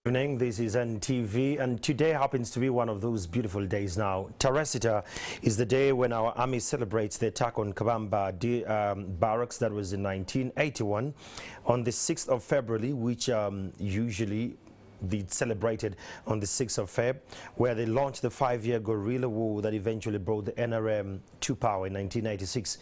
Evening. This is NTV, and today happens to be one of those beautiful days now. TAREHE Sita is the day when our army celebrates the attack on Kabamba barracks that was in 1981 on the 6th of February, which usually they celebrated on the 6th of Feb, where they launched the 5-year guerrilla war that eventually brought the NRM to power in 1996.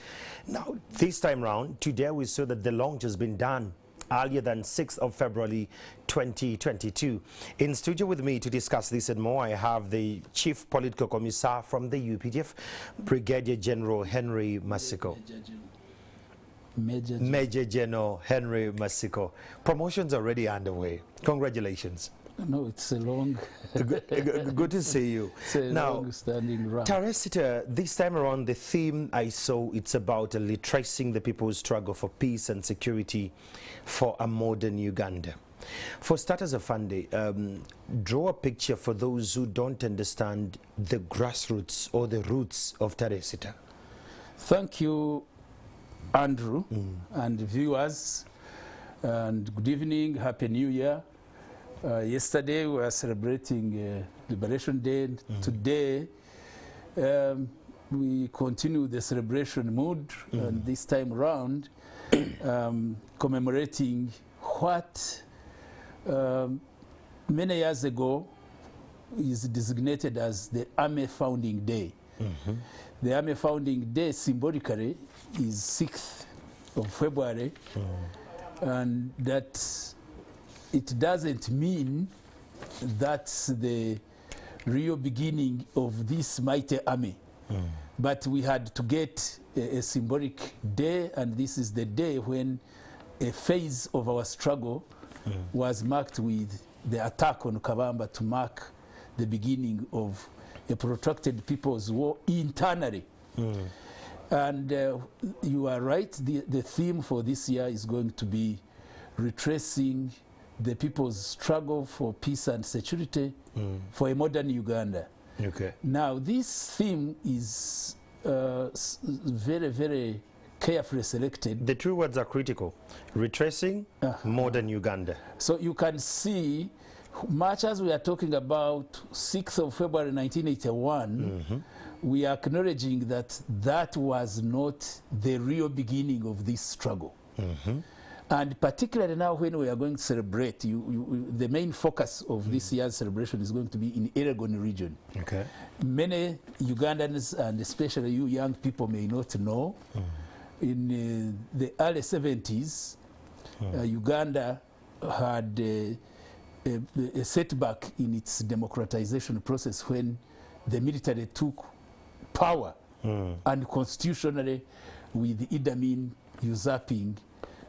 Now, this time round, today we saw that the launch has been done earlier than 6th of February 2022. In studio with me to discuss this and more, I have the Chief Political Commissar from the UPDF, Brigadier General Henry Masiko. Major General Henry Masiko. Promotion's already underway. Congratulations. No, it's a long... Good to see you. It's a long-standing run. TAREHE Sita, this time around, the theme I saw, it's about retracing the people's struggle for peace and security for a modern Uganda. For starters, Afande, draw a picture for those who don't understand the grassroots or the roots of TAREHE Sita. Thank you, Andrew, and viewers, and good evening, Happy New Year. Yesterday we were celebrating Liberation Day. Today we continue the celebration mood, and this time around commemorating what many years ago is designated as the Army Founding Day. The Army Founding Day symbolically is 6th of February, and that it doesn't mean that's the real beginning of this mighty army. But we had to get a symbolic day, and this is the day when a phase of our struggle was marked with the attack on Kabamba to mark the beginning of a protracted people's war internally. And you are right, the theme for this year is going to be retracing the people's struggle for peace and security for a modern Uganda. Okay. Now, this theme is very, very carefully selected. The two words are critical: retracing, modern Uganda. So you can see, much as we are talking about 6th of February 1981, we are acknowledging that that was not the real beginning of this struggle. And particularly now when we are going to celebrate, the main focus of this year's celebration is going to be in Elgon region. Okay. Many Ugandans, and especially you young people, may not know, in the early 70s, Uganda had a setback in its democratization process when the military took power unconstitutionally, with Idi Amin usurping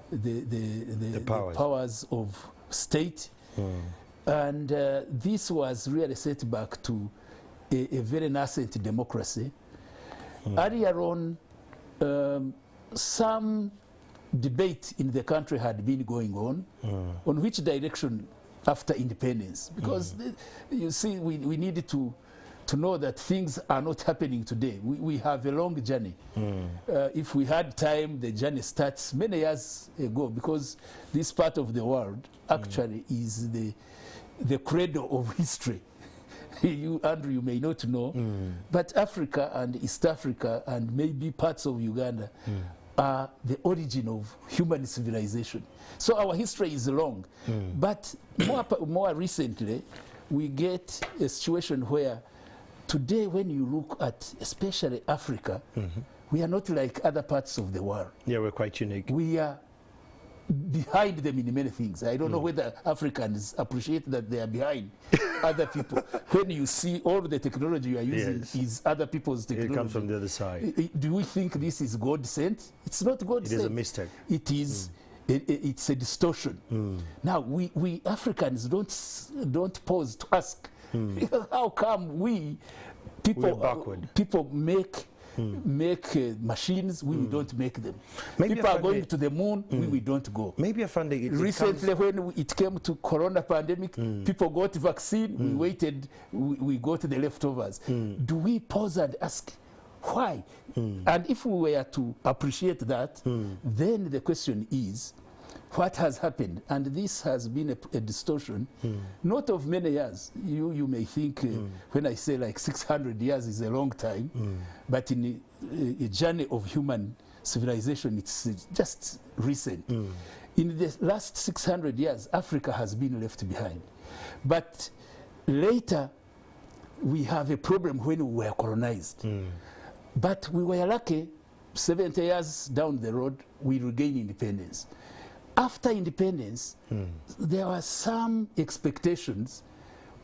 the powers of state. And this was really set back to a very nascent democracy. Earlier on, some debate in the country had been going on which direction after independence, because you see, we needed to know that things are not happening today. We have a long journey. If we had time, the journey starts many years ago, because this part of the world actually is the cradle of history. You, Andrew, you may not know, but Africa and East Africa and maybe parts of Uganda are the origin of human civilization. So our history is long. But more recently, we get a situation where today, when you look at especially Africa, we are not like other parts of the world. Yeah, we're quite unique. We are behind them in many things. I don't know whether Africans appreciate that they are behind other people. When you see all the technology you are using is other people's technology. It comes from the other side. Do we think this is God sent? It's not God sent. It is a mistake. It is. It's a distortion. Now, we Africans don't pause to ask, how come people make machines, we don't make them. People are going to the moon, we don't go. Maybe recently when it came to corona pandemic, people got vaccine, we waited, we got the leftovers. Do we pause and ask why? And if we were to appreciate that, then the question is, what has happened, and this has been a distortion, not of many years. You may think when I say like 600 years is a long time, but in a journey of human civilization, it's just recent. In the last 600 years, Africa has been left behind. But later, we have a problem when we were colonized. But we were lucky, 70 years down the road, we regained independence. After independence, there were some expectations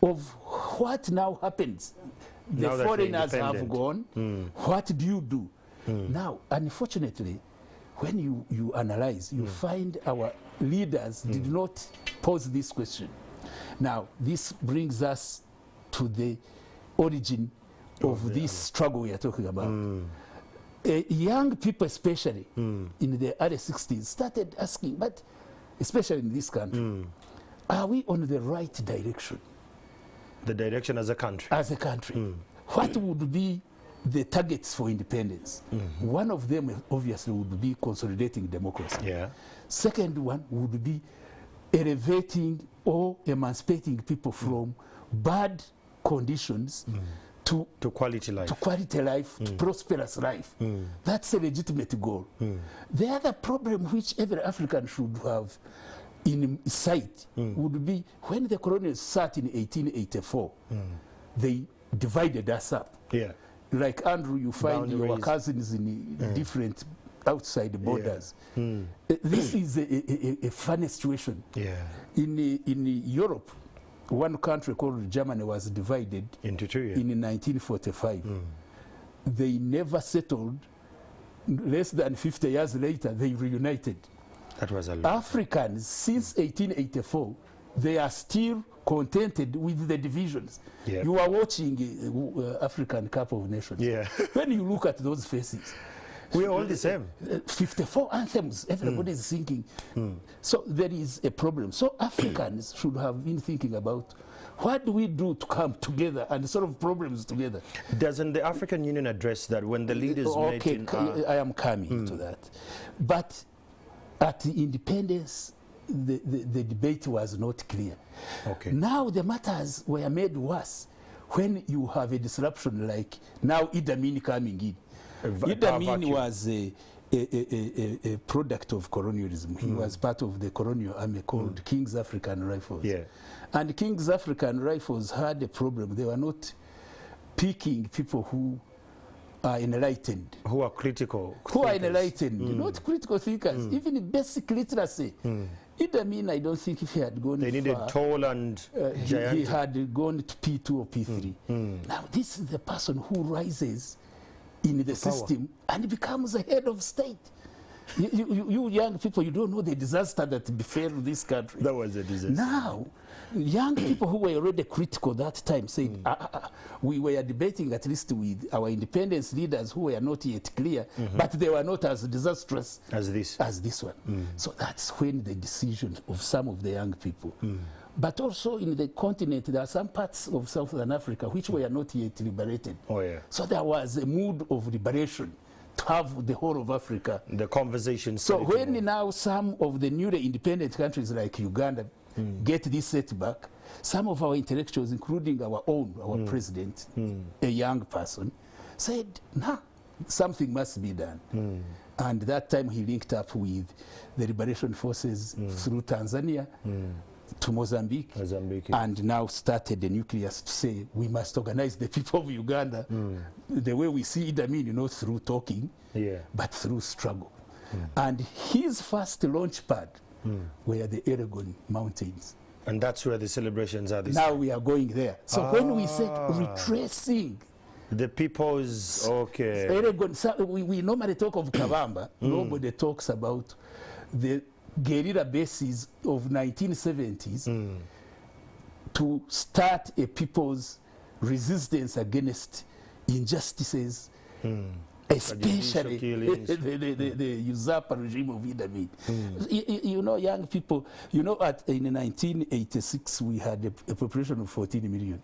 of what now happens. The foreigners have gone. What do you do? Now, unfortunately, when you analyze, you find our leaders did not pose this question. Now, this brings us to the origin of this struggle we are talking about. Young people, especially in the early 60s, started asking, but especially in this country, are we on the right direction? The direction as a country? As a country. What would be the targets for independence? One of them, obviously, would be consolidating democracy. Second one would be elevating or emancipating people from bad conditions to quality life, to prosperous life. That's a legitimate goal. The other problem which every African should have in sight would be when the colonials sat in 1884, they divided us up. Like Andrew, you find your cousins in different outside borders. This is a funny situation. In Europe, one country called Germany was divided into two in 1945. They never settled. Less than 50 years later, they reunited. That was a lot. Africans, since 1884, they are still contented with the divisions. You are watching African Cup of Nations. When you look at those faces, we are all the same. 54 anthems, everybody is singing. So there is a problem. So Africans should have been thinking about what do we do to come together and solve problems together. Doesn't the African Union address that when the leaders met in... I am coming to that. But at the independence, the debate was not clear. Now the matters were made worse when you have a disruption like now Idi Amin coming in. Idi Amin was a product of colonialism. He was part of the colonial army called King's African Rifles. And King's African Rifles had a problem. They were not picking people who are enlightened. Who are critical. Who are enlightened, not critical thinkers. Even basic literacy. Idi Amin, I don't think if he had gone They needed far, tall and giant. he had gone to P2 or P3. Now, this is the person who rises in the system and becomes a head of state. You young people, you don't know the disaster that befell this country. That was a disaster. Now, young people who were already critical that time said, we were debating at least with our independence leaders who were not yet clear, but they were not as disastrous as this one. So that's when the decision of some of the young people. But also in the continent, there are some parts of Southern Africa which were not yet liberated. So there was a mood of liberation to have the whole of Africa. The conversation. So when now some of the newly independent countries like Uganda get this setback, some of our intellectuals, including our own, our president, a young person, said, nah, something must be done. And that time he linked up with the liberation forces through Tanzania, to Mozambique, and now started the nucleus to say we must organize the people of Uganda the way we see Idi Amin, not through talking, but through struggle. And his first launch pad were the Aragon Mountains. And that's where the celebrations are this Now we are going there. So when we said retracing, the people's, Aragon, so we normally talk of Kabamba, nobody talks about the guerrilla bases of 1970s to start a people's resistance against injustices, especially the usurper regime of Idi Amin. You know, young people, you know, in 1986 we had a population of 14 million.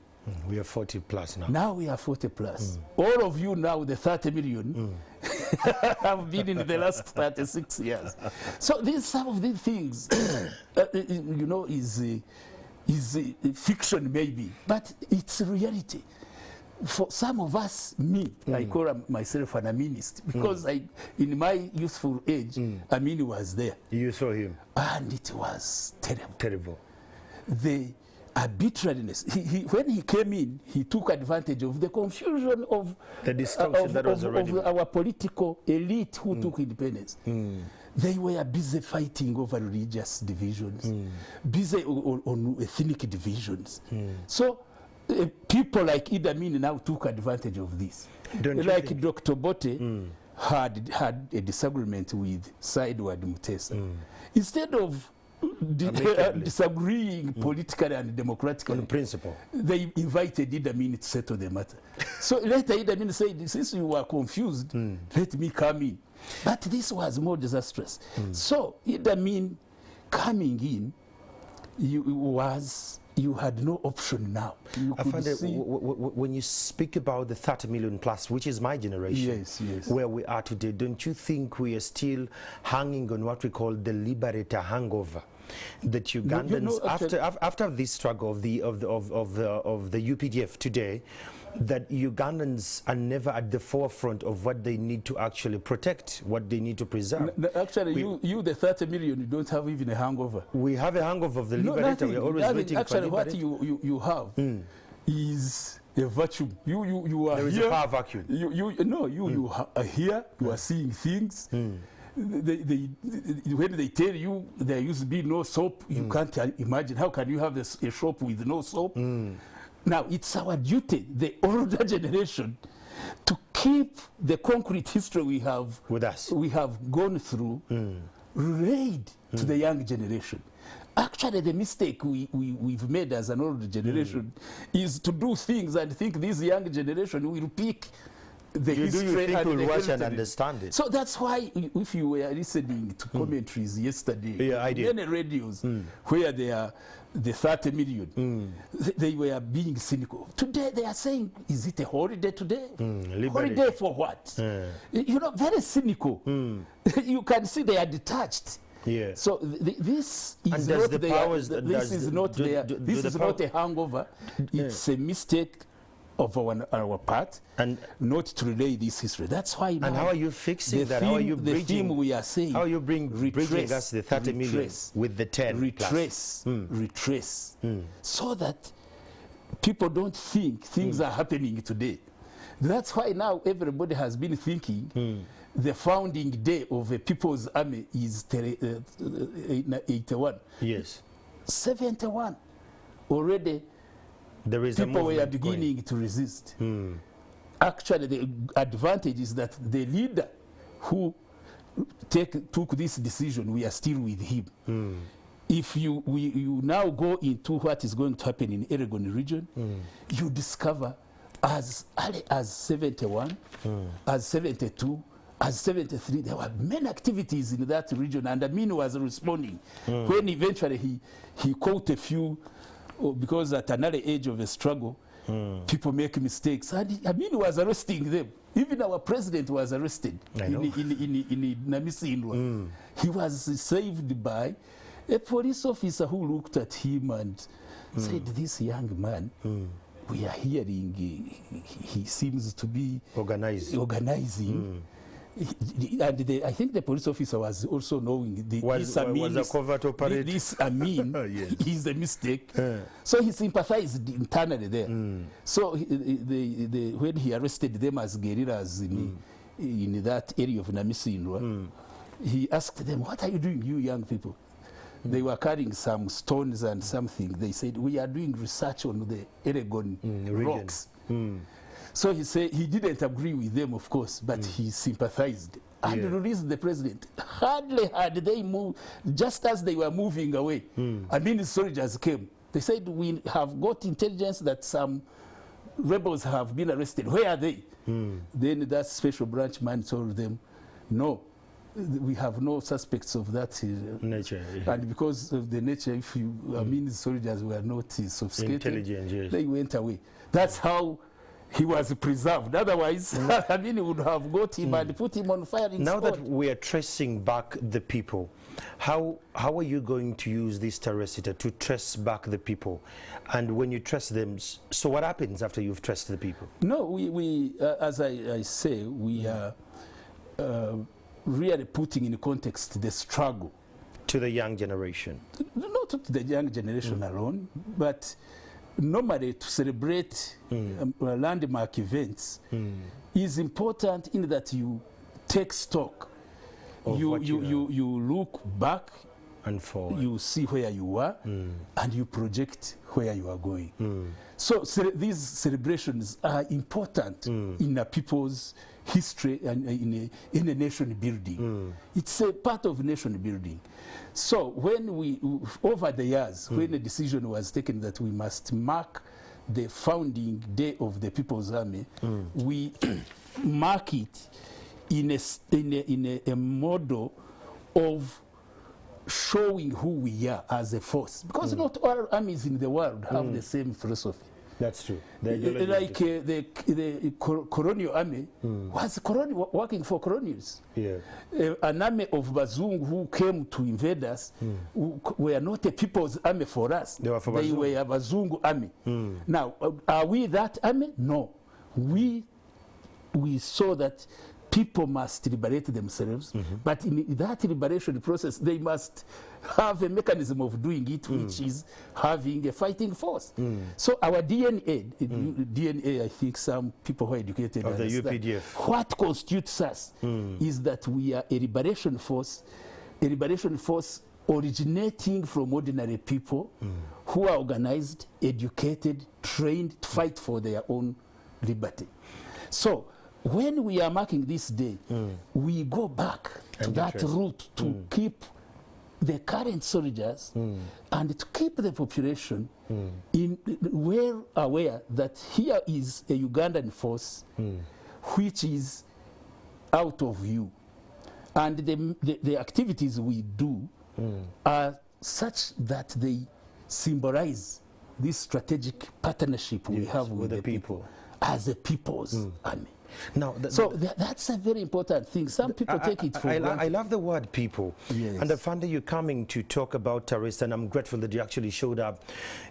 We are 40 plus now. Now we are 40 plus. All of you now, the 30 million, have been in the last 36 years. So some of these things, you know, is fiction maybe, but it's reality. For some of us, I call myself an Aminist because in my youthful age, Amin was there. You saw him? And it was terrible. Terrible. The arbitrariness. When he came in, he took advantage of the confusion of, the destruction that was already of our political elite who took independence. They were busy fighting over religious divisions, busy on ethnic divisions. So people like Idi Amin now took advantage of this. Like Dr. Bote had a disagreement with Sideward Mutesa. Instead of disagreeing politically and democratically, on principle, they invited Idi Amin to settle the matter. So later Idi Amin said, since you were confused, let me come in. But this was more disastrous. So Idi Amin coming in, you had no option now. You could see when you speak about the 30 million plus, which is my generation, where we are today, don't you think we are still hanging on what we call the liberator hangover? That Ugandans, after this struggle of the UPDF today, that Ugandans are never at the forefront of what they need to actually protect, what they need to preserve. Actually, you the 30 million, you don't have even a hangover. We have a hangover of the liberator. We're always waiting actually, for what you have is a vacuum. You are there is here. A power vacuum. You are here. You are seeing things. When they tell you there used to be no soap, you can't imagine. How can you have a shop with no soap? Now, it's our duty, the older generation, to keep the concrete history we have with us. We have gone through, relayed to the young generation. Actually, the mistake we've made as an older generation is to do things and think this young generation will pick the history. Do you think and we'll watch and understand it? So that's why, if you were listening to commentaries yesterday, many radios where they are the 30 million, they were being cynical. Today they are saying, is it a holiday today? Holiday for what? You know, very cynical. You can see they are detached. Yeah. So this is not this is not a hangover. It's a mistake of our part, and not to relay this history. That's why. And how are you fixing that? How are you bridging? The theme we are saying. How are you bridging us the 30 million with the 10? Retrace, so that people don't think things are happening today. That's why now everybody has been thinking the founding day of the People's Army is 81. Yes. 71 already. There is people were beginning to resist. Actually, the advantage is that the leader who took this decision, we are still with him. If you now go into what is going to happen in Elgon region, you discover as early as 71, as 72, as 73, there were many activities in that region, and Amin was responding. When eventually he caught a few, because at another age of a struggle, people make mistakes. And Amin was arresting them. Even our president was arrested in Namisindwa. He was saved by a police officer who looked at him and said, this young man, we are hearing he seems to be organizing. And I think the police officer was also knowing this Amin is a mistake. So he sympathized internally there. So when he arrested them as guerrillas in that area of Namisindwa, he asked them, what are you doing, you young people? They were carrying some stones and something. They said, we are doing research on the Elgon rocks. So he said he didn't agree with them, of course, but he sympathized and released the president. Hardly had they moved, just as they were moving away, I mean, the soldiers came. They said, we have got intelligence that some rebels have been arrested. Where are they? Then that special branch man told them, no, we have no suspects of that nature. And because of the nature, if you, I mean, the soldiers were not sophisticated, intelligent, they went away. That's how he was preserved. Otherwise, I mean, we would have got him and put him on fire in Now spot. that we are tracing back the people, how are you going to use this TAREHE SITA to trace back the people? And when you trace them, so what happens after you've traced the people? No, we as I say, we are really putting in context the struggle. To the young generation? Not to the young generation alone, but normally to celebrate landmark events is important in that you take stock. You look back and forward. You see where you are and you project where you are going. So these celebrations are important in a people's history and in a nation building. It's a part of nation building. So when we, over the years, when a decision was taken that we must mark the founding day of the People's Army, we mark it in a model of showing who we are as a force. Because not all armies in the world have the same philosophy. That's true. Like the colonial army was working for colonials. Yeah. An army of Bazungu who came to invade us were not a people's army for us. They were for They were a Bazungu army. Now, are we that army? No. We saw that people must liberate themselves, but in that liberation process, they must have a mechanism of doing it, which is having a fighting force. So our DNA, I think some people who are educated of the understand, UPDF. what constitutes us is that we are a liberation force originating from ordinary people who are organized, educated, trained to fight for their own liberty. So when we are marking this day, we go back to that route to keep the current soldiers and to keep the population well aware that here is a Ugandan force which is out of view. And the activities we do are such that they symbolize this strategic partnership we have with the people as a people's army. Now, that's a very important thing. Some people take it for granted. I love the word people. Yes. And I find that you're coming to talk about terrorists, and I'm grateful that you actually showed up.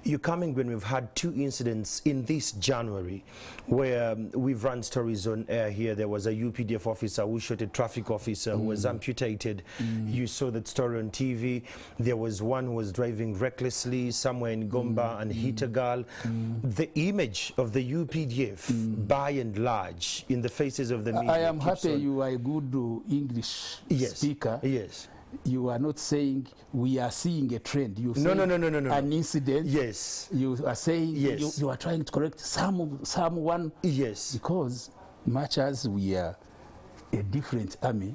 You're coming when we've had 2 incidents in this January where we've run stories on air here. There was a UPDF officer who shot a traffic officer who was amputated. You saw that story on TV. There was one who was driving recklessly somewhere in Gomba and hit a girl. The image of the UPDF, by and large, in the faces of the media. I am happy you are a good English speaker. Yes. You are not saying we are seeing a trend. You No. an incident. Yes. You are saying you are trying to correct someone. Yes. Because much as we are a different army,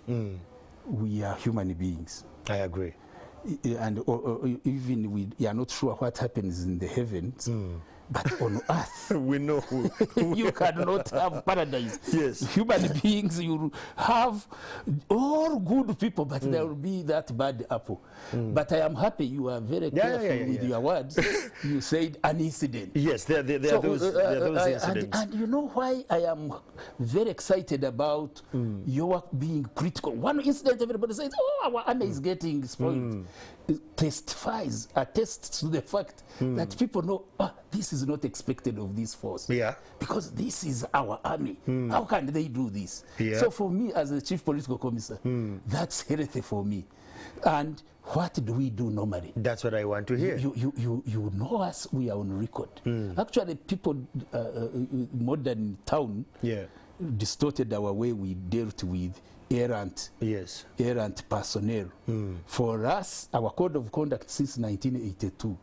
we are human beings. I agree. And even we are not sure what happens in the heavens. But on earth, we know you cannot have paradise. Yes. Human beings, you have all good people, but there will be that bad apple. But I am happy you are very careful with your words. You said an incident. Yes, there are those incidents. And you know why I am very excited about your being critical. One incident, everybody says, oh, our army is getting spoiled. It attests to the fact that people know, this is not expected of this force. Yeah. Because this is our army. How can they do this? Yeah. So for me, as a chief political commissioner, that's healthy for me. And what do we do normally? That's what I want to hear. You know us, we are on record. Actually, people, modern town, distorted our way we dealt with errant personnel. For us, our code of conduct since 1982,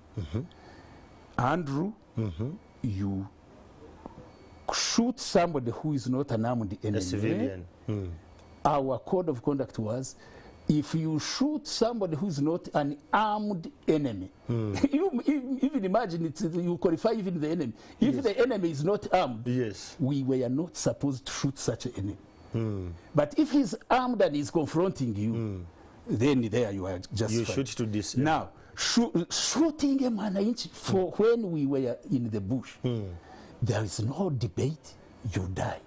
Andrew, you shoot somebody who is not an armed enemy. A civilian. Our code of conduct was, if you shoot somebody who's not an armed enemy, you even imagine you qualify even the enemy. If the enemy is not armed, we were not supposed to shoot such an enemy. But if he's armed and he's confronting you, then there you are just you shoot to this. Now, shooting a man inch for when we were in the bush, there is no debate. you die.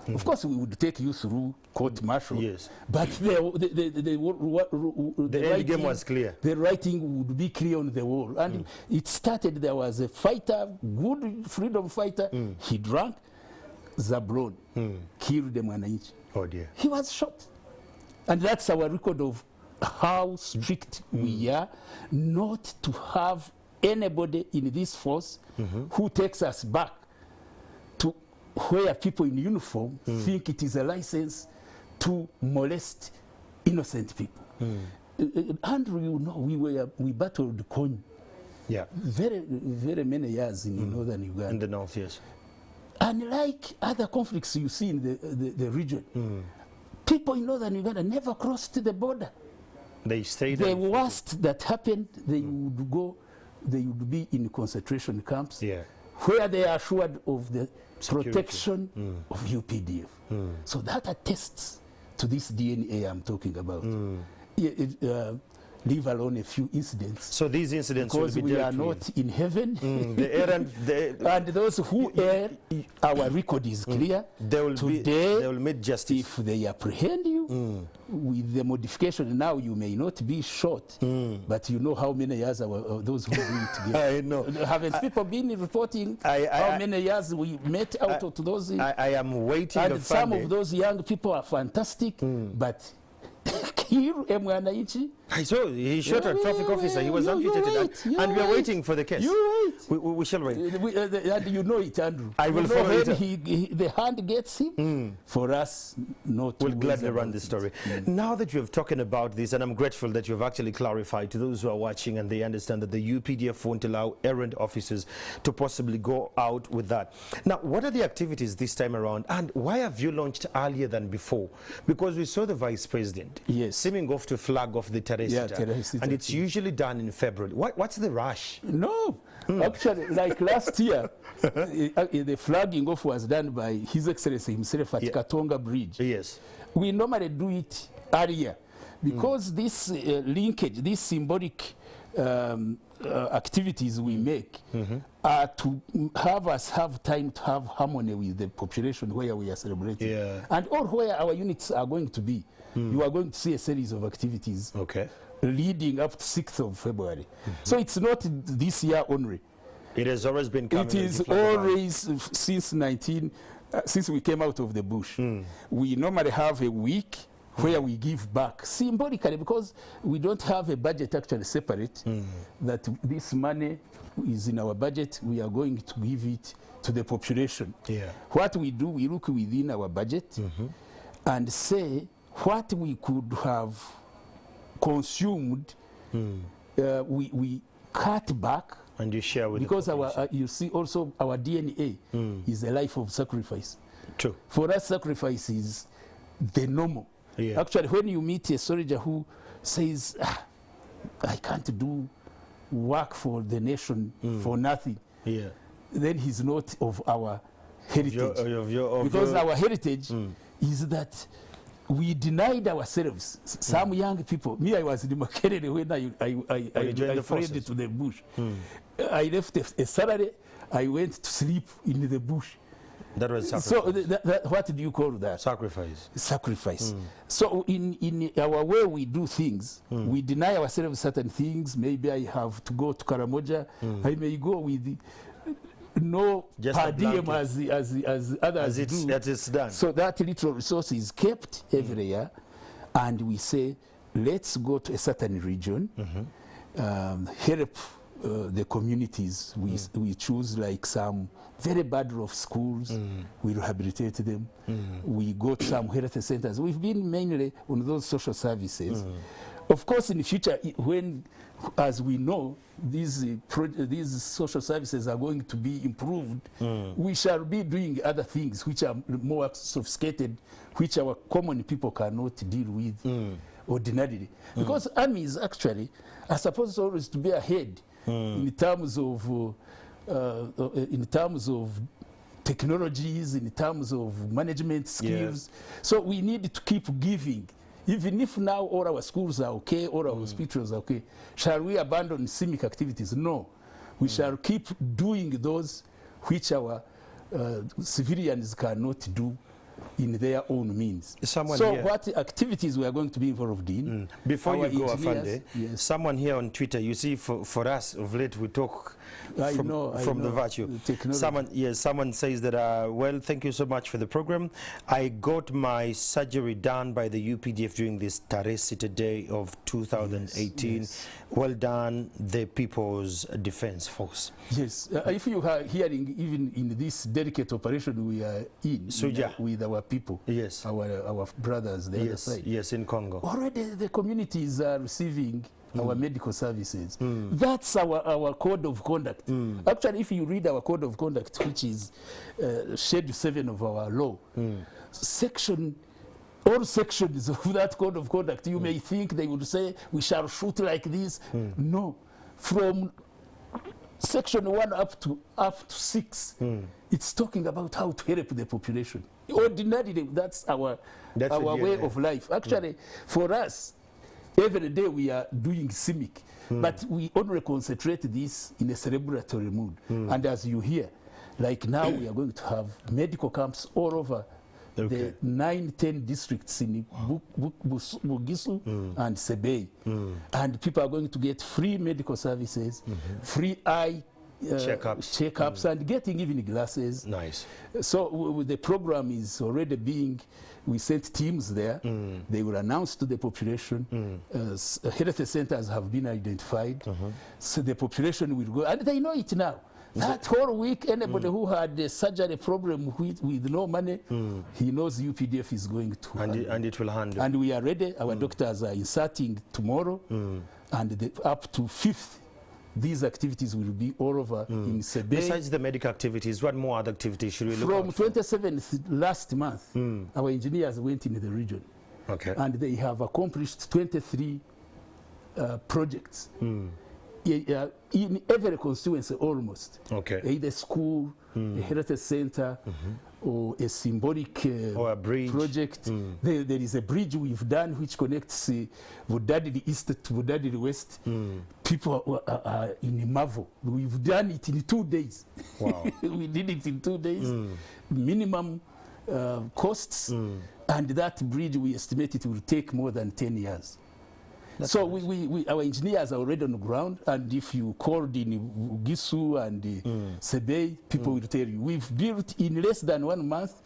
Of course, we would take you through court martial. Yes. But the end game was clear. The writing would be clear on the wall. And it started, there was a fighter, good freedom fighter. He drank. Zablon killed the Mwananchi. Oh dear. He was shot. And that's our record of how strict we are not to have anybody in this force who takes us back to where people in uniform think it is a license to molest innocent people. Andrew, you know, we battled Kony. Yeah. Very many years in northern Uganda. In the north, yes. Unlike other conflicts you see in the region, people in northern Uganda never crossed the border. They stayed. The worst that happened, they would be in concentration camps, where they are assured of the protection of UPDF. So that attests to this DNA I'm talking about. Leave alone a few incidents. So these incidents because will be we are not in heaven. And those who err, our record is clear. They will meet justice. If they apprehend you with the modification, now you may not be shot, but you know how many years those who do it together. I know. Haven't people been reporting how many years we met out of those? I am waiting. And some of those young people are fantastic, but kill a Mwananchi. I saw he shot a traffic officer. He was amputated, and we are waiting for the case. We shall wait. And you know it, Andrew. I will follow it. The hand gets him. For us, not. We'll gladly run this story. Now that you have talking about this, and I'm grateful that you have actually clarified to those who are watching, and they understand that the UPDF won't allow errant officers to possibly go out with that. Now, what are the activities this time around, and why have you launched earlier than before? Because we saw the Vice President seeming off to flag off the TAREHE Sita, and it's usually done in February. What's the rush? No, actually, like last year, the flagging off was done by His Excellency himself at Katonga Bridge. Yes. We normally do it earlier because this linkage, these symbolic activities we make are to have us have time to have harmony with the population where we are celebrating. And all where our units are going to be. You are going to see a series of activities leading up to 6th of February. So it's not this year only. It has always been coming. It is always since we came out of the bush. We normally have a week where we give back symbolically, because we don't have a budget actually separate, that this money is in our budget, we are going to give it to the population. What we do, we look within our budget and say what we could have consumed, we cut back. And you share with because you see also our DNA is a life of sacrifice. True. For us, sacrifice is the normal. Actually, when you meet a soldier who says, I can't do work for the nation for nothing, then he's not of our heritage. Because our heritage is that we denied ourselves. Some young people, me, I was in Makerere when I fled to the bush. I left a salary, I went to sleep in the bush. That was sacrifice. So what do you call that? Sacrifice. Sacrifice. So in our way we do things, we deny ourselves certain things. Maybe I have to go to Karamoja. I may go with no per diem as others do. That is done. So that little resource is kept every year, and we say, let's go to a certain region, help the communities. We choose like some very bad off schools, we rehabilitate them. We go to some health centers. We've been mainly on those social services. Of course, in the future, when, as we know, these social services are going to be improved, we shall be doing other things which are more sophisticated, which our common people cannot deal with ordinarily. Because armies actually are supposed always to be ahead in terms of technologies, in terms of management skills. So we need to keep giving. Even if now all our schools are okay, all our hospitals are okay, shall we abandon civic activities? No. We shall keep doing those which our civilians cannot do in their own means. Someone so here, what activities we are going to be involved in? Before you go, engineers, Afande, yes. someone here on Twitter, you see, for us of late, we talk from the virtue. Someone says that, well, thank you so much for the program. I got my surgery done by the UPDF during this TAREHE SITA day of 2018. Yes. Well done, the People's Defense Force. Yes, if you are hearing, even in this delicate operation we are in, with our people, yes, our brothers, the other side. Yes, in Congo. Already the communities are receiving our medical services. That's our code of conduct. Actually, if you read our code of conduct, which is Schedule 7 of our law, all sections of that code of conduct, you may think they would say, we shall shoot like this. No. From section 1 up to 6, it's talking about how to help the population. Ordinarily, that's our way of life. Actually, for us, every day we are doing CIMIC, but we only concentrate this in a celebratory mood. And as you hear, like now we are going to have medical camps all over the 9-10 districts in Bugisu and Sebei. And people are going to get free medical services, free eye checkups, and getting even glasses. Nice. So the program is already being, we sent teams there. They will announce to the population. Health centers have been identified. So the population will go, and they know it now. That whole week, anybody who had a surgery problem with no money, he knows UPDF is going to and it will handle. And we are ready. Our doctors are inserting tomorrow, and up to 5th, these activities will be all over in Sebei. Besides the medical activities, what more other activities should we look at? From 27th last month, our engineers went in the region, and they have accomplished 23 projects. In every constituency almost. Either school, a health center, or a symbolic or a bridge project. There is a bridge we've done which connects Budadiri East to Budadiri West. People are in marvel. We've done it in 2 days. Wow. We did it in 2 days. Minimum costs, and that bridge we estimate it will take more than 10 years. That's so nice. Our engineers are already on the ground, and if you called in Gisu and Sebei, people will tell you, we've built in less than 1 month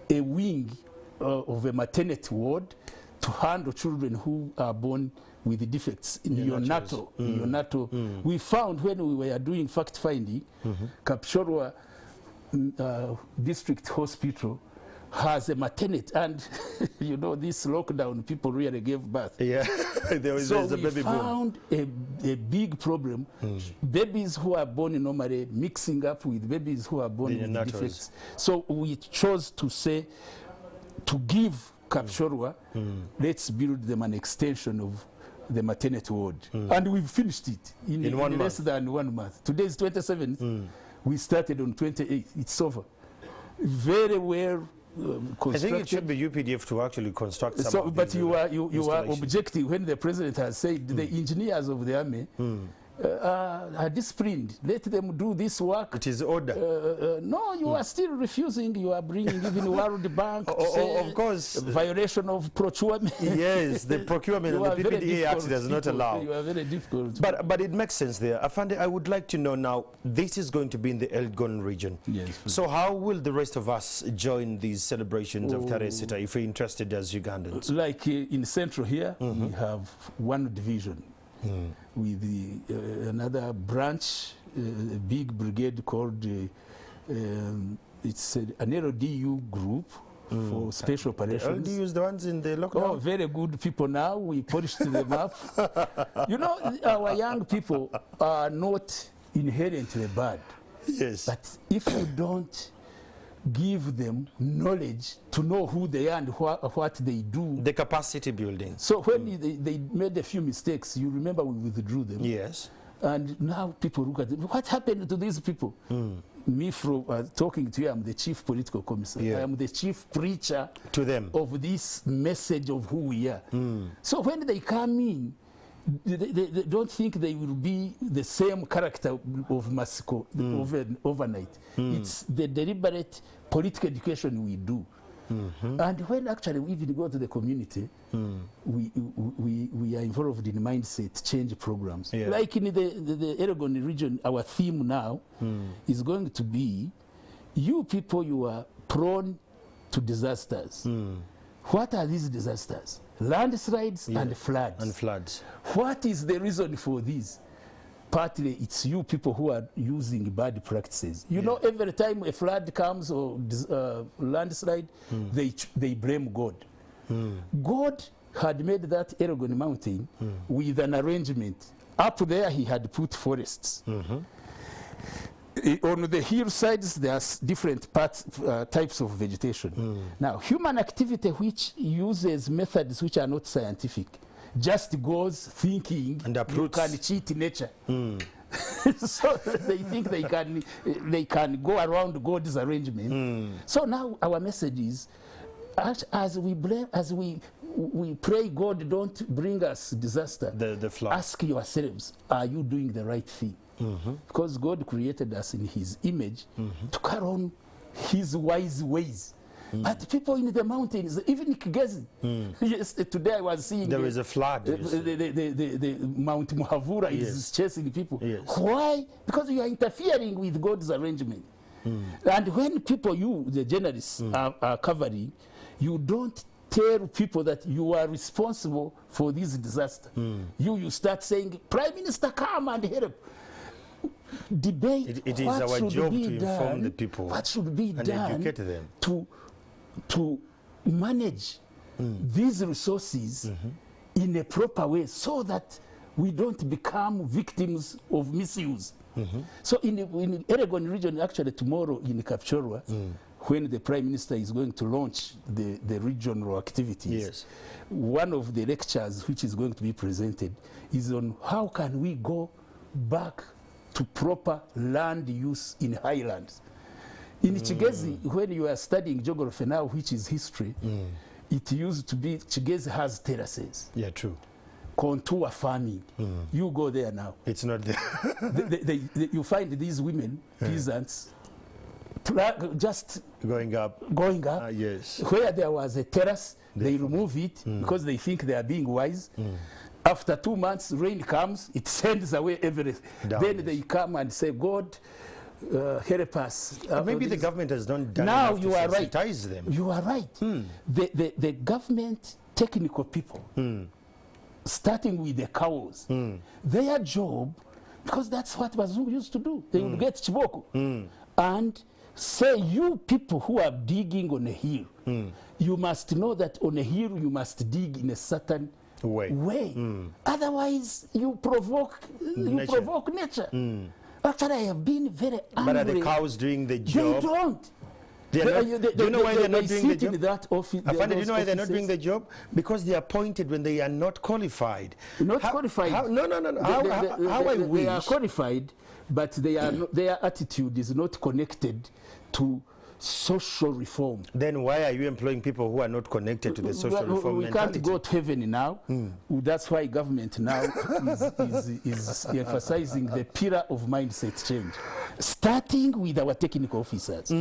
a wing of a maternity ward to handle children who are born with defects in neonatal. We found when we were doing fact-finding, Kapchorwa District Hospital has a maternity, and you know, this lockdown, people really gave birth. Yeah, so we found a big problem. Babies who are born normally mixing up with babies who are born with defects. So we chose to say, to give Kapchorwa, let's build them an extension of the maternity ward. And we've finished it in less than 1 month. Today is 27th. We started on 28th. It's over. Very well I think it should be UPDF to actually construct some of but you are objecting when the president has said the engineers of the army are disciplined. Let them do this work. It is order. No, you are still refusing. You are bringing even World Bank. Of course. Violation of procurement. Yes, the procurement and the PPDA Act does not allow. You are very difficult. But it makes sense there. Afande, I would like to know now, this is going to be in the Elgon region. Yes. So how will the rest of us join these celebrations of TAREHE SITA if we're interested as Ugandans? Like in Central here, we have 1 division. With another branch, a big brigade called, it's an LDU group for special operations. The LDUs, the ones in the lockdown? Oh, very good people now. We polished them up. You know, our young people are not inherently bad. Yes. But if you don't give them knowledge to know who they are and what they do. The capacity building. So when they made a few mistakes, you remember we withdrew them. Yes. And now people look at them. What happened to these people? Me, from talking to you, I'm the chief political commissar. I am the chief preacher to them of this message of who we are. So when they come in, they don't think they will be the same character of massacre overnight. It's the deliberate political education we do. And when actually we even go to the community, we are involved in mindset change programs. Like in the Aragon region, our theme now is going to be, you people, you are prone to disasters. What are these disasters? Landslides and floods. What is the reason for this? Partly it's you people who are using bad practices. You know, every time a flood comes or landslide, they blame God. God had made that Aragon mountain with an arrangement. Up there he had put forests. On the hillsides there's different types of vegetation. Now human activity which uses methods which are not scientific just goes thinking and you can cheat nature. So they think they can go around God's arrangement. So now our message is, as we pray God don't bring us disaster, the flood. Ask yourselves, are you doing the right thing? Because God created us in his image to carry on his wise ways. But people in the mountains, even Kigezi, yes, today I was seeing there is a flood. The Mount Muhavura is chasing people. Why? Because you are interfering with God's arrangement. And when people, you, the journalists, are covering, you don't tell people that you are responsible for this disaster. You start saying, Prime Minister, come and help. Debate. It is our job to inform the people. What should be and done educate them to manage these resources in a proper way so that we don't become victims of misuse. So in the Aragon region, actually tomorrow in Kapchorwa, when the Prime Minister is going to launch the regional activities, one of the lectures which is going to be presented is on how can we go back to proper land use in highlands. In Kigezi, when you are studying geography now, which is history, it used to be Kigezi has terraces. Yeah, true. Contour farming. You go there now. It's not there. You find these women, peasants, just going up. Yes. Where there was a terrace, they remove it because they think they are being wise. After 2 months, rain comes, it sends away everything. Then they come and say, God, help us. Maybe the government has not done now enough you to are right. sensitize them. You are right. The government technical people, starting with the cows, their job, because that's what Wazungu used to do. They would get chiboko and say, you people who are digging on a hill, you must know that on a hill you must dig in a certain way. Otherwise you provoke nature. Actually, I have been very angry. But are the cows doing the job? They don't. Do you know why they're not doing the job? In that office, do you know why they're not doing the job? Because they are appointed when they are not qualified. Not qualified. No. How I wish. They are qualified, but they are not, their attitude is not connected to social reform. Then why are you employing people who are not connected to the social reform mentality? We can't go to heaven now. That's why government now is emphasizing the pillar of mindset change, starting with our technical officers.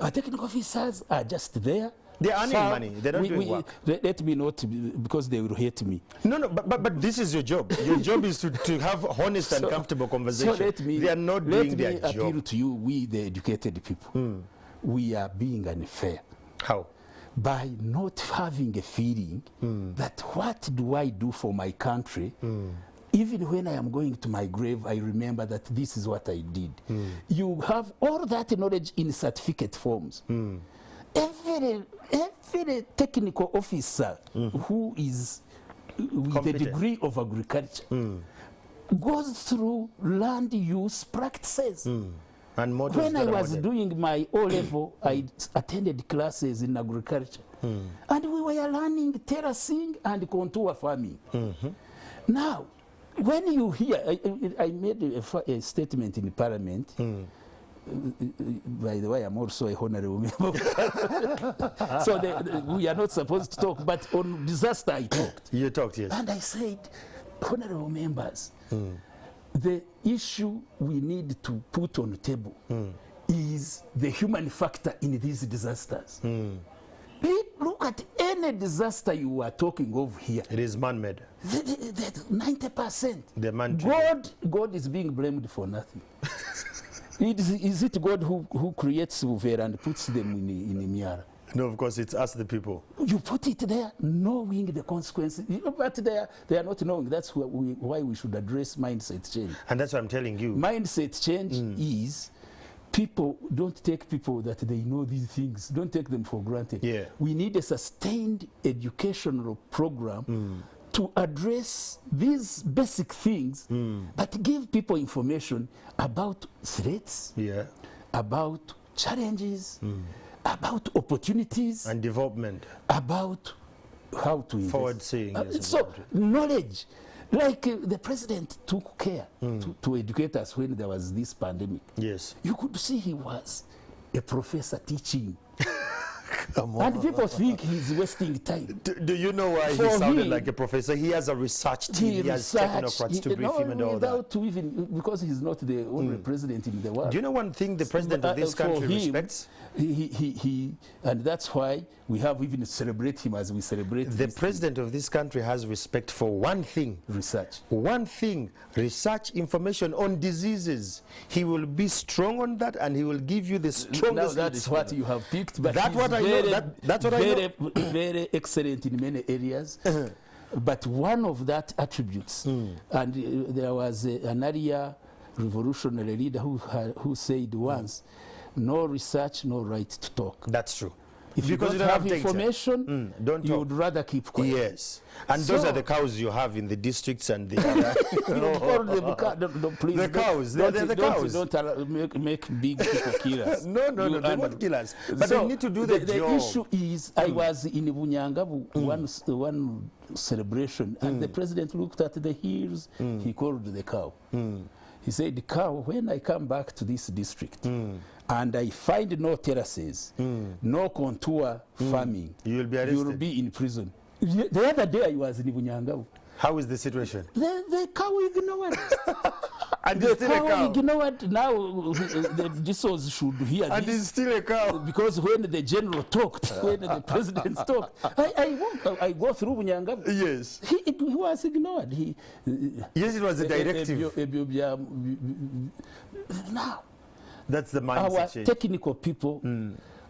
Our technical officers are just there. They're earning money. They're not doing work. Let me not, because they will hate me. No, but this is your job. Your job is to have honest and comfortable conversation. So they are not doing their job. Let me appeal to you, we the educated people. We are being unfair. How? By not having a feeling that what do I do for my country, even when I am going to my grave, I remember that this is what I did. You have all that knowledge in certificate forms. Every technical officer who is with a degree of agriculture goes through land use practices. And when I was doing my O-level, I attended classes in agriculture. And we were learning terracing and contour farming. Now, when you hear, I made a statement in Parliament. By the way, I'm also a honorable member. So we are not supposed to talk, but on disaster I talked. You talked, yes. And I said, honorable members, the issue we need to put on the table is the human factor in these disasters. Look at any disaster you are talking of here. It is man-made. 90%. God is being blamed for nothing. Is it God who creates Uvera and puts them in Miara? No, of course, it's us, the people. You put it there knowing the consequences. But they are not knowing. That's why we should address mindset change. And that's what I'm telling you. Mindset change is people, don't take people that they know these things. Don't take them for granted. Yeah. We need a sustained educational program to address these basic things, but give people information about threats, about challenges, about opportunities, and development, about how to invest. Forward seeing. So knowledge, like the president took care to educate us when there was this pandemic. Yes. You could see he was a professor teaching. And people think he's wasting time. Do you know why he sounded like a professor? He has a research team. He has technocrats to brief him and all that. Even, because he's not the only president in the world. Do you know one thing the president of this country respects? And that's why we have even celebrate him as we celebrate the president of this country has respect for one thing. Research. One thing. Research information on diseases. He will be strong on that and he will give you the strongest. Now that's what you have picked. But that's what I know. That's what I know. Very excellent in many areas. But one of that attributes, and there was an earlier revolutionary leader who said once, no research, no right to talk. That's true. If you don't have information, you would rather keep quiet. Yes. And those are the cows you have in the districts and the other. Please, the cows. They're the cows. Don't make big people killers. No, they won't kill us. But they need to do the job. The issue is, I was in Bunyangabu, one celebration, and the president looked at the hills, he called the cow. He said, the cow, when I come back to this district, and I find no terraces, no contour farming, you will be arrested. You will be in prison. The other day I was in Bunyangabu. How is the situation? The cow ignored. And the still a cow ignored. Now the Dissos should hear and this. He's still a cow. Because when the general talked, when the president talked, I go through Bunyangabu. Yes. He was ignored. Yes, it was a directive. Now, that's the mindset our change. Technical people,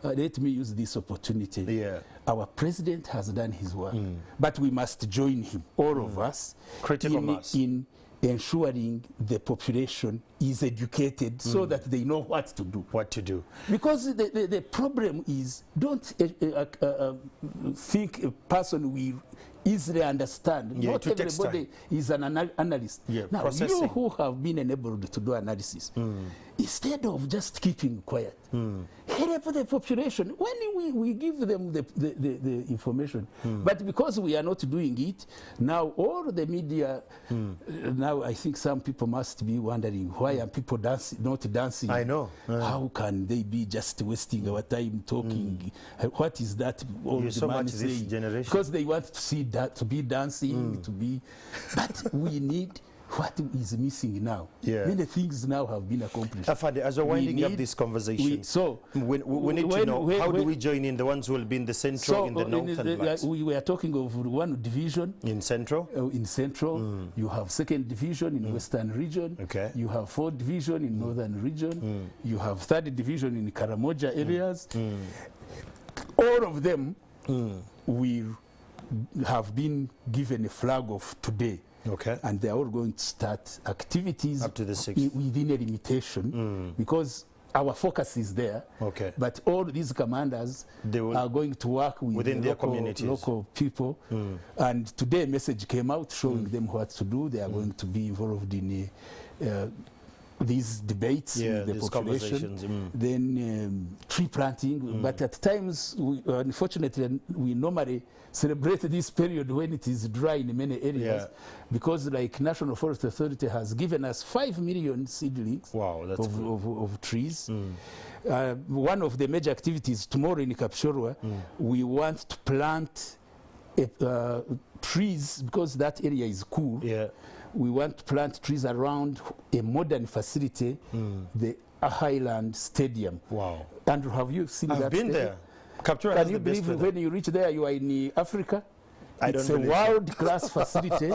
let me use this opportunity. Yeah. Our president has done his work, but we must join him, all of us, in ensuring the population is educated so that they know what to do. What to do. Because the problem is, don't think a person will easily understand. Yeah, not everybody is an analyst. Yeah, now, you who have been enabled to do analysis, instead of just keeping quiet, help the population. When we give them the information, but because we are not doing it, now all the media, now I think some people must be wondering, why are people not dancing? I know. How can they be just wasting our time talking? What is that old so man much saying? this generation. Because they want to see that, to be dancing, to be, but we need what is missing now. Yeah. Many things now have been accomplished. Afande, as we're winding up this conversation, we need to know, how do we join in the ones who will be in the central, in the north and blacks? We were talking of one division. In central? In central. You have second division in western region. Okay. You have fourth division in northern region. You have third division in Karamoja areas. All of them will have been given a flag of today. Okay. And they are all going to start activities up to the 6th. Within a limitation, because our focus is there. Okay. But all these commanders are going to work within their communities, local people. And today a message came out showing them what to do. They are going to be involved in these debates with the population. Then tree planting. But at times, unfortunately, we normally celebrate this period when it is dry in many areas, because like National Forest Authority has given us 5 million seedlings of trees. One of the major activities tomorrow in Kapshorwa, we want to plant trees, because that area is cool. Yeah. We want to plant trees around a modern facility, the Highland Stadium. Wow. Andrew, have you seen that? I've been stadium? there. Captura Can you believe when you reach there, you are in Africa? It's a world-class facility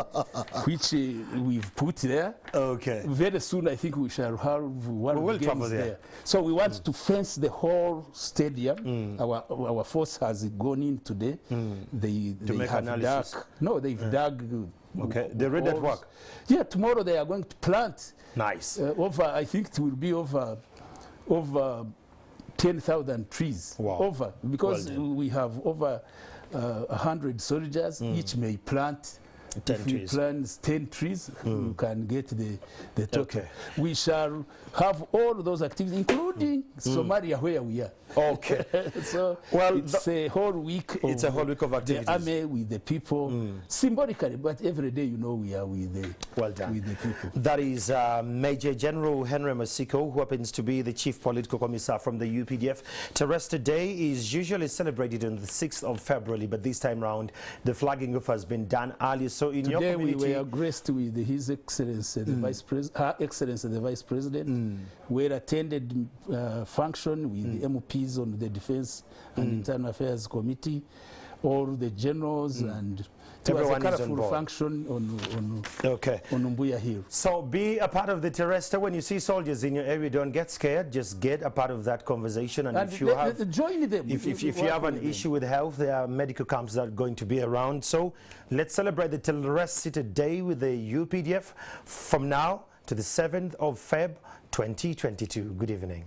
which we've put there. Okay. Very soon, I think we shall have one will games there. So we want to fence the whole stadium. Our force has gone in today. They make have analysis. dug. No, they've dug. Okay. They're ready at work. Yeah, tomorrow they are going to plant. Nice. Over, I think it will be over 10,000 trees. Wow. Over, because we have over 100 soldiers. Each may plant 10 trees. Plant 10 trees, you can get the total. Okay. We shall have all those activities, including Somalia, where we are. Okay. So well, it's a whole week of it's a whole week of activities. The army with the people, symbolically, but every day, you know, we are with the, well done. with the people. That is Major General Henry Masiko, who happens to be the Chief Political Commissar from the UPDF. TAREHE Day is usually celebrated on the 6th of February, but this time round, the flagging off has been done earlier. So in Today your community, we were graced with His Excellency, the Vice President, Her Excellency, the Vice President. We attended function with the MPs on the Defense and Internal Affairs Committee, all the generals, and it was a colorful function on Mbuya Hill. So be a part of the TAREHE Day. When you see soldiers in your area, don't get scared. Just get a part of that conversation. And if you have, join them. If you have an issue with health, there are medical camps that are going to be around. So let's celebrate the TAREHE Sita Day with the UPDF from now to the 7th of Feb 2022. Good evening.